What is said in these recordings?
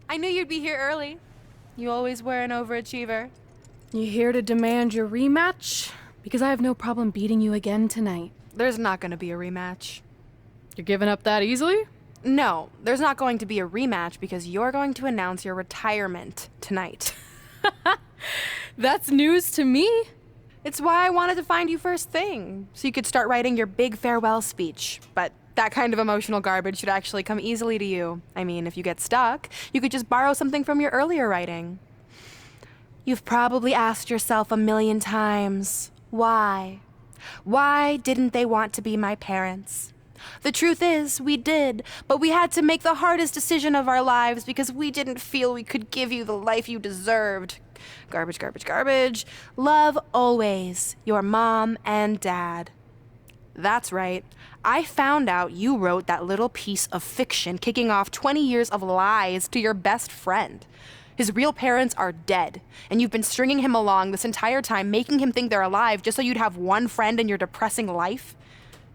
I knew you'd be here early. You always were an overachiever. You here to demand your rematch? Because I have no problem beating you again tonight. There's not gonna be a rematch. You're giving up that easily? No, there's not going to be a rematch because you're going to announce your retirement tonight. That's news to me. It's why I wanted to find you first thing, so you could start writing your big farewell speech. But that kind of emotional garbage should actually come easily to you. I mean, if you get stuck, you could just borrow something from your earlier writing. You've probably asked yourself a million times, why? Why didn't they want to be my parents? The truth is, we did, but we had to make the hardest decision of our lives because we didn't feel we could give you the life you deserved. Garbage, garbage, garbage. Love always, your mom and dad. That's right. I found out you wrote that little piece of fiction kicking off 20 years of lies to your best friend. His real parents are dead, and you've been stringing him along this entire time, making him think they're alive just so you'd have one friend in your depressing life.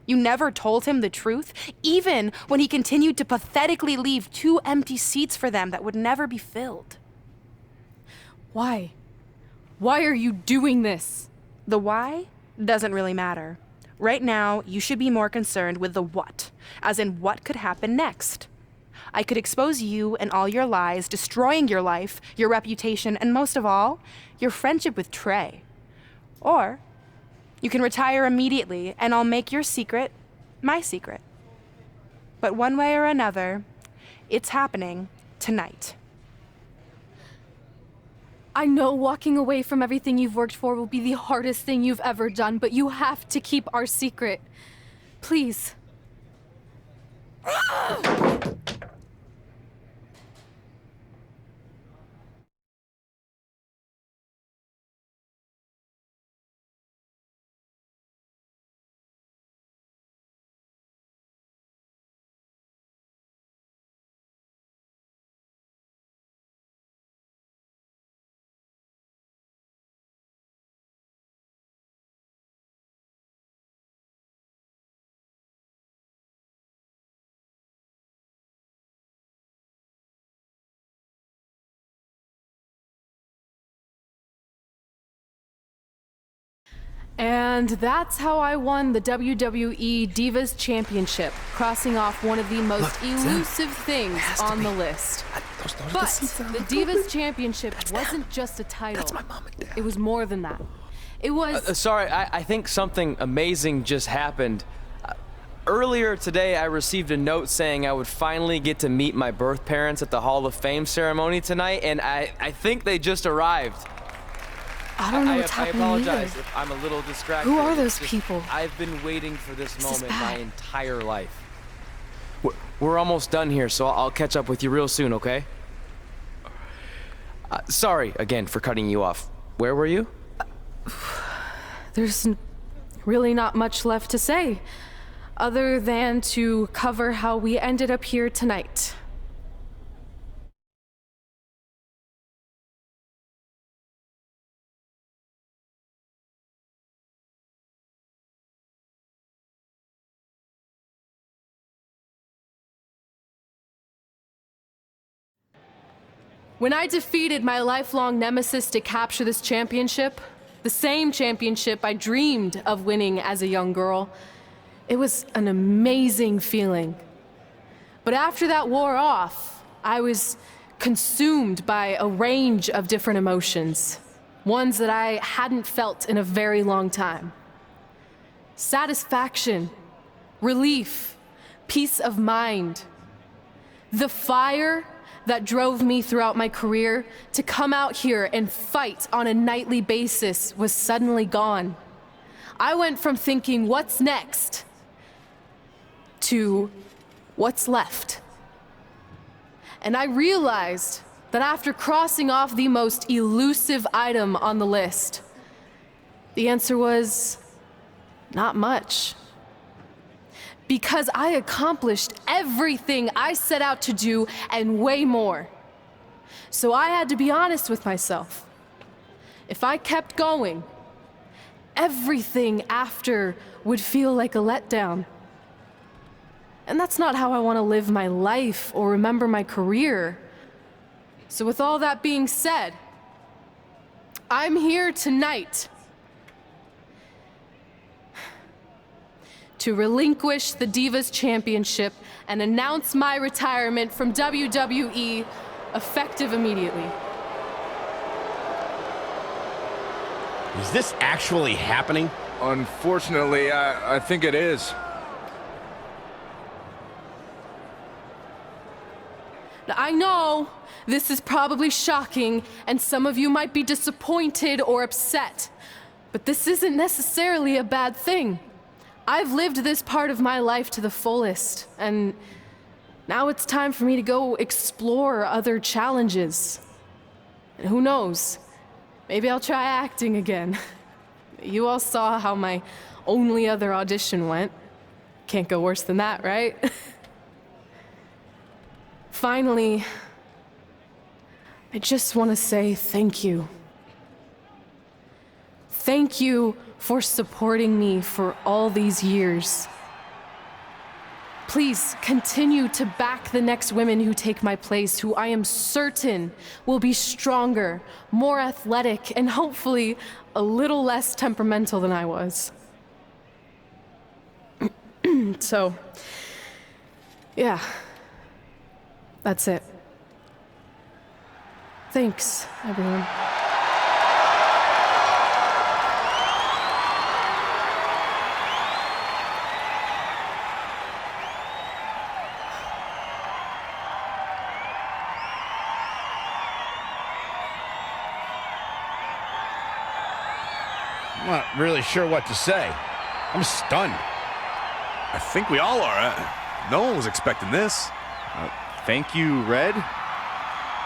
You never told him the truth, even when he continued to pathetically leave 2 empty seats for them that would never be filled. Why? Why are you doing this? The why doesn't really matter. Right now, you should be more concerned with the what, as in what could happen next. I could expose you and all your lies, destroying your life, your reputation, and most of all, your friendship with Trey. Or you can retire immediately, and I'll make your secret my secret. But one way or another, it's happening tonight. I know walking away from everything you've worked for will be the hardest thing you've ever done, but you have to keep our secret. Please. And that's how I won the WWE Divas Championship, crossing off one of the most elusive things on the list. But the Divas Championship wasn't just a title. That's my mom and dad. It was more than that. It was... Sorry, I think something amazing just happened. Earlier today, I received a note saying I would finally get to meet my birth parents at the Hall of Fame ceremony tonight, and I think they just arrived. I don't know what's happening I apologize either. if I'm a little distracted. Who are those It's just, people? I've been waiting for this moment my bad. entire life. We're almost done here, so I'll catch up with you real soon, okay? Sorry again for cutting you off. Where were you? There's really not much left to say, other than to cover how we ended up here tonight. When I defeated my lifelong nemesis to capture this championship, the same championship I dreamed of winning as a young girl, it was an amazing feeling. But after that wore off, I was consumed by a range of different emotions, ones that I hadn't felt in a very long time. Satisfaction, relief, peace of mind. The fire that drove me throughout my career to come out here and fight on a nightly basis was suddenly gone. I went from thinking, what's next, to what's left. And I realized that after crossing off the most elusive item on the list, the answer was not much. Because I accomplished everything I set out to do and way more. So I had to be honest with myself. If I kept going, everything after would feel like a letdown. And that's not how I want to live my life or remember my career. So with all that being said, I'm here tonight to relinquish the Divas Championship and announce my retirement from WWE effective immediately. Is this actually happening? Unfortunately, I think it is. Now, I know this is probably shocking, and some of you might be disappointed or upset, but this isn't necessarily a bad thing. I've lived this part of my life to the fullest, and now it's time for me to go explore other challenges. And who knows? Maybe I'll try acting again. You all saw how my only other audition went. Can't go worse than that, right? Finally, I just want to say thank you. Thank you for supporting me for all these years. Please continue to back the next women who take my place, who I am certain will be stronger, more athletic, and hopefully a little less temperamental than I was. So, yeah, that's it. Thanks, everyone. I'm not really sure what to say. I'm stunned. I think we all are. No one was expecting this. Thank you, Red.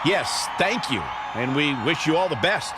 Yes, thank you. And we wish you all the best.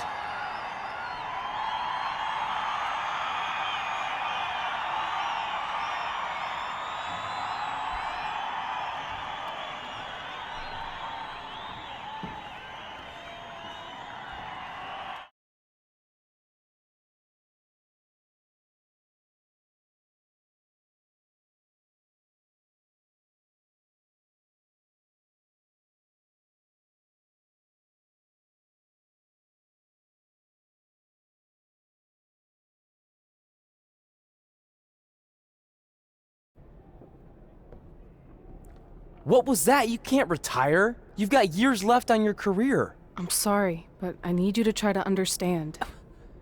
What was that? You can't retire. You've got years left on your career. I'm sorry, but I need you to try to understand.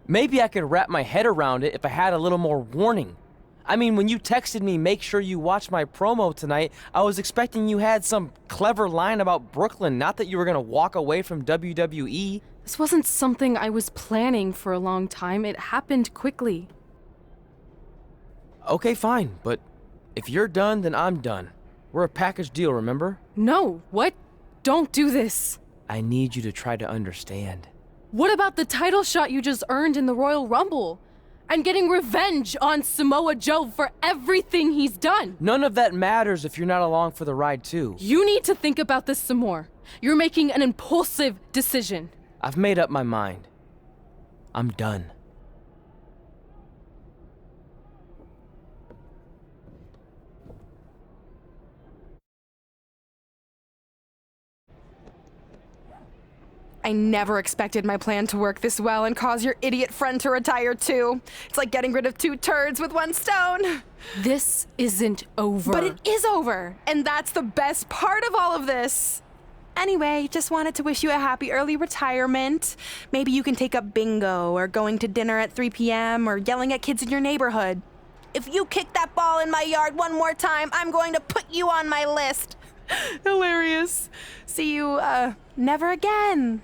Maybe I could wrap my head around it if I had a little more warning. I mean, when you texted me, make sure you watch my promo tonight, I was expecting you had some clever line about Brooklyn, not that you were gonna walk away from WWE. This wasn't something I was planning for a long time. It happened quickly. Okay, fine, but if you're done, then I'm done. We're a package deal, remember? No, what? Don't do this. I need you to try to understand. What about the title shot you just earned in the Royal Rumble? And getting revenge on Samoa Joe for everything he's done? None of that matters if you're not along for the ride, too. You need to think about this some more. You're making an impulsive decision. I've made up my mind. I'm done. I never expected my plan to work this well and cause your idiot friend to retire too. It's like getting rid of two turds with one stone. This isn't over. But it is over, and that's the best part of all of this. Anyway, just wanted to wish you a happy early retirement. Maybe you can take up bingo or going to dinner at 3 p.m. or yelling at kids in your neighborhood. If you kick that ball in my yard one more time, I'm going to put you on my list. Hilarious. See you, never again.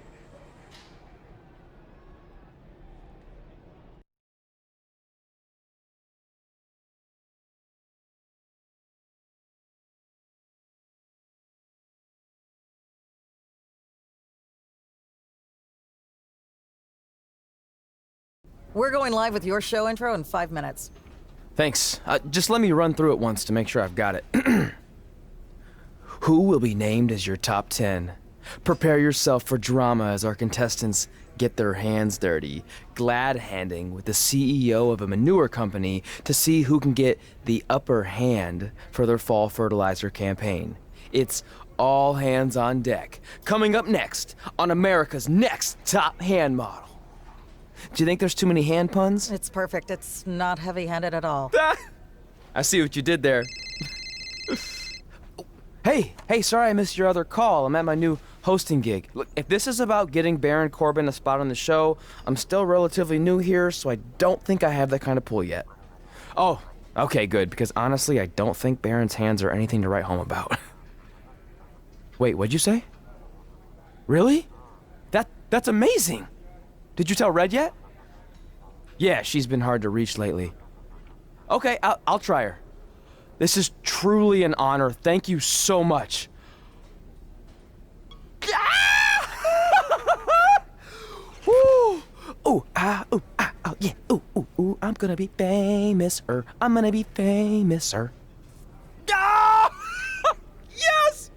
We're going live with your show intro in 5 minutes. Thanks. Just let me run through it once to make sure I've got it. Who will be named as your top 10? Prepare yourself for drama as our contestants get their hands dirty, glad-handing with the CEO of a manure company to see who can get the upper hand for their fall fertilizer campaign. It's All hands on deck. Coming up next on America's Next Top Hand Model. Do you think there's too many hand puns? It's perfect. It's not heavy-handed at all. I see what you did there. Hey, sorry I missed your other call. I'm at my new hosting gig. Look, if this is about getting Baron Corbin a spot on the show, I'm still relatively new here, so I don't think I have that kind of pull yet. Oh, okay, good, because honestly, I don't think Baron's hands are anything to write home about. Wait, what'd you say? Really? That's amazing! Did you tell Red yet? Yeah, she's been hard to reach lately. Okay, I'll try her. This is truly an honor. Thank you so much. Woo! Ooh, ooh, oh, yeah. Ooh, I'm gonna be famous-er. I'm gonna be famous-er. Ah! Yes!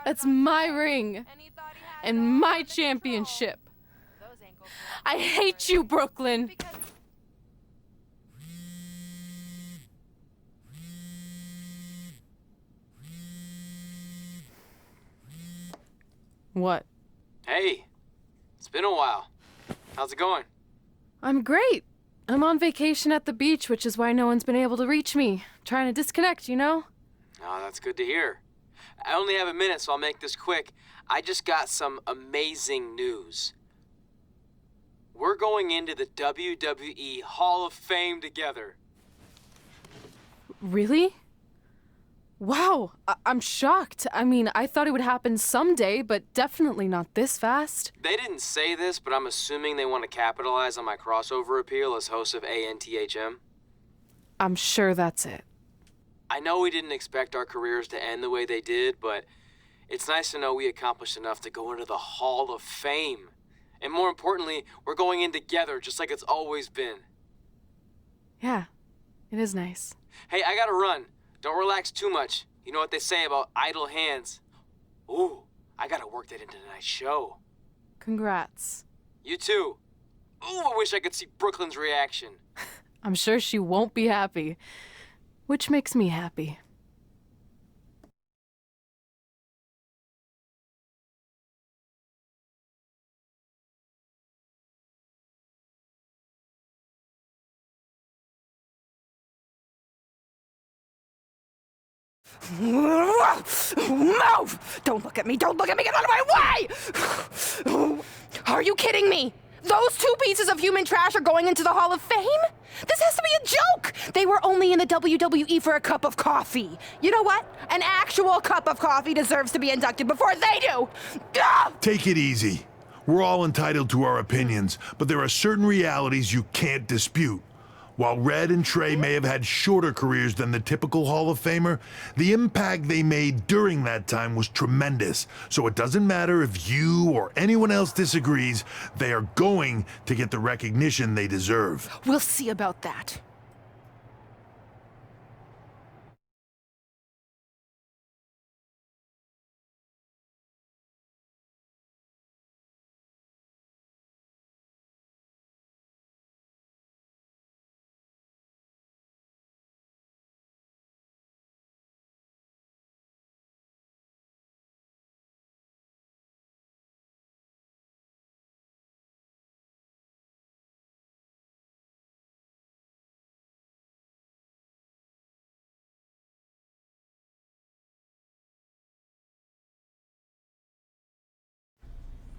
That's my ring and my championship. I hate you, Brooklyn. What? Hey, it's been a while. How's it going? I'm great. I'm on vacation at the beach, which is why no one's been able to reach me. Trying to disconnect, you know? Oh, that's good to hear. I only have a minute, so I'll make this quick. I just got some amazing news. We're going into the WWE Hall of Fame together. Really? Wow, I'm shocked. I mean, I thought it would happen someday, but definitely not this fast. They didn't say this, but I'm assuming they want to capitalize on my crossover appeal as host of ANTHM. I'm sure that's it. I know we didn't expect our careers to end the way they did, but it's nice to know we accomplished enough to go into the Hall of Fame. And more importantly, we're going in together, just like it's always been. Yeah, it is nice. Hey, I gotta run. Don't relax too much. You know what they say about idle hands. Ooh, I gotta work that into tonight's show. Congrats. You too. Ooh, I wish I could see Brooklyn's reaction. I'm sure she won't be happy, which makes me happy. Move! Don't look at me! Don't look at me! Get out of my way! Are you kidding me? Those two pieces of human trash are going into the Hall of Fame? This has to be a joke! They were only in the WWE for a cup of coffee. You know what? An actual cup of coffee deserves to be inducted before they do! Ah! Take it easy. We're all entitled to our opinions, but there are certain realities you can't dispute. While Red and Trey may have had shorter careers than the typical Hall of Famer, the impact they made during that time was tremendous. So it doesn't matter if you or anyone else disagrees, they are going to get the recognition they deserve. We'll see about that.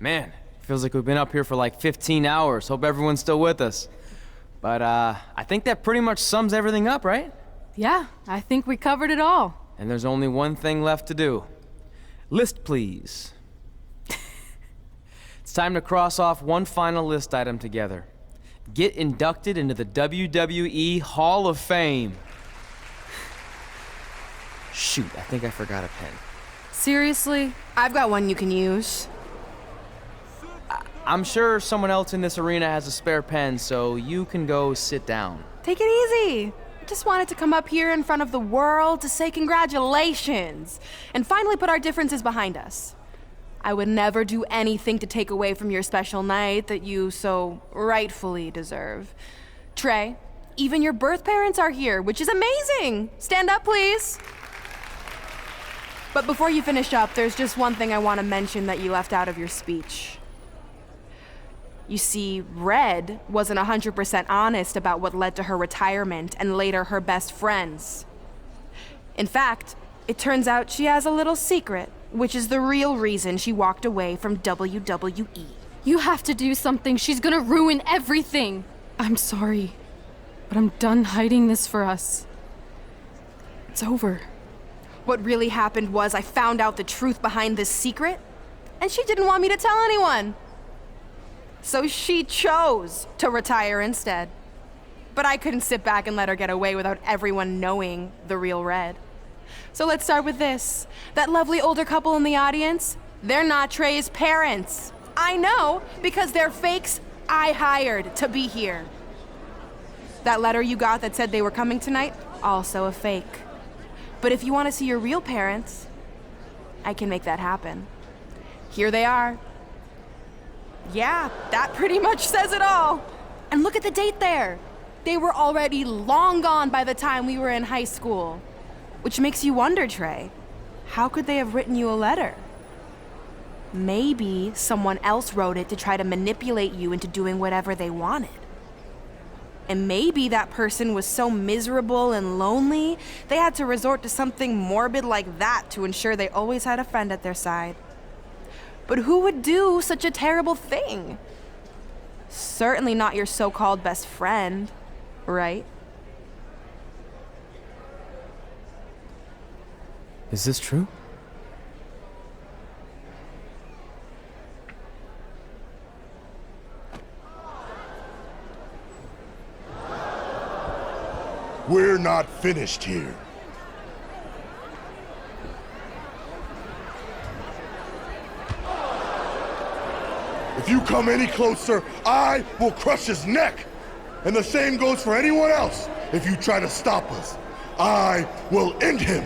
Man, feels like we've been up here for like 15 hours. Hope everyone's still with us. But I think that pretty much sums everything up, right? Yeah, I think we covered it all. And there's only one thing left to do. List, please. It's time to cross off one final list item together. Get inducted into the WWE Hall of Fame. Shoot, I think I forgot a pen. Seriously? I've got one you can use. I'm sure someone else in this arena has a spare pen, so you can go sit down. Take it easy. I just wanted to come up here in front of the world to say congratulations and finally put our differences behind us. I would never do anything to take away from your special night that you so rightfully deserve. Trey, even your birth parents are here, which is amazing! Stand up, please! But before you finish up, there's just one thing I want to mention that you left out of your speech. You see, Red wasn't 100% honest about what led to her retirement and later her best friends. In fact, it turns out she has a little secret, which is the real reason she walked away from WWE. You have to do something. She's gonna ruin everything. I'm sorry, but I'm done hiding this for us. It's over. What really happened was I found out the truth behind this secret, and she didn't want me to tell anyone. So she chose to retire instead. But I couldn't sit back and let her get away without everyone knowing the real Red. So let's start with this. That lovely older couple in the audience, they're not Trey's parents. I know, because they're fakes I hired to be here. That letter you got that said they were coming tonight, also a fake. But if you want to see your real parents, I can make that happen. Here they are. Yeah, that pretty much says it all. And look at the date there. They were already long gone by the time we were in high school. Which makes you wonder, Trey, how could they have written you a letter? Maybe someone else wrote it to try to manipulate you into doing whatever they wanted. And maybe that person was so miserable and lonely, they had to resort to something morbid like that to ensure they always had a friend at their side. But who would do such a terrible thing? Certainly not your so-called best friend, right? Is this true? We're not finished here. If you come any closer, I will crush his neck. And the same goes for anyone else. If you try to stop us, I will end him.